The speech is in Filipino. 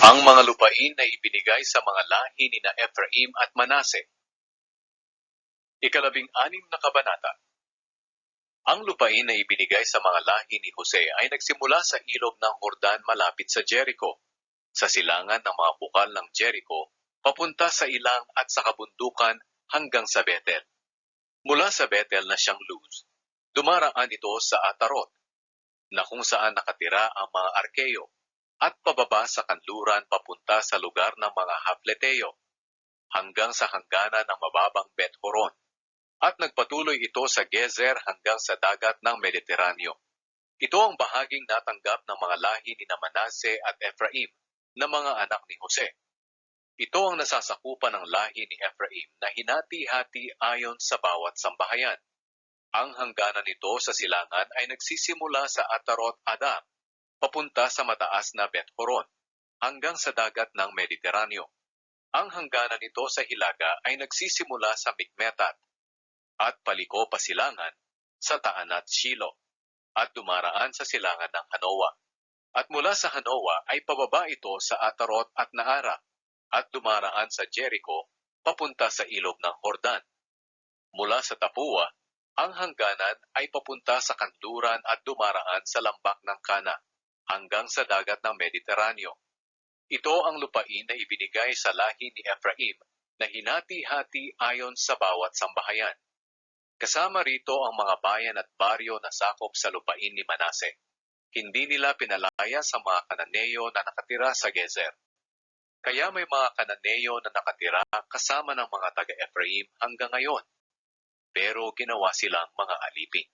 Ang mga lupain na ibinigay sa mga lahi ni na Ephraim at Manase. Ikalabing-anim na kabanata. Ang lupain na ibinigay sa mga lahi ni Jose ay nagsimula sa ilog ng Jordan malapit sa Jericho, sa silangan ng mga bukal ng Jericho, papunta sa ilang at sa kabundukan hanggang sa Bethel. Mula sa Bethel na siyang Luz, dumaraan ito sa Atarot, na kung saan nakatira ang mga Arkeo, at pababa sa kanluran papunta sa lugar ng mga Hapleteo, hanggang sa hangganan ng mababang Bet-Horon, at nagpatuloy ito sa Gezer hanggang sa dagat ng Mediteraneo. Ito ang bahaging natanggap ng mga lahi ni Manase at Ephraim na mga anak ni Jose. Ito ang nasasakupan ng lahi ni Ephraim na hinati-hati ayon sa bawat sambahayan. Ang hangganan nito sa silangan ay nagsisimula sa Atarot Adar, papunta sa mataas na Bet-Horon, hanggang sa dagat ng Mediteraneo. Ang hangganan nito sa hilaga ay nagsisimula sa Mikmetat, at paliko pa silangan sa Taanat Shilo, at dumaraan sa silangan ng Hanoa. At mula sa Hanoa ay pababa ito sa Atarot at Naara, at dumaraan sa Jericho, papunta sa ilog ng Jordan. Mula sa Tapua, ang hangganan ay papunta sa kanluran at dumaraan sa lambak ng Kana, hanggang sa dagat ng Mediteraneo. Ito ang lupain na ibinigay sa lahi ni Ephraim na hinati-hati ayon sa bawat sambahayan. Kasama rito ang mga bayan at baryo na sakop sa lupain ni Manase. Hindi nila pinalaya sa mga Kananeo na nakatira sa Gezer. Kaya may mga Kananeo na nakatira kasama ng mga taga-Ephraim hanggang ngayon. Pero ginawa silang mga alipin.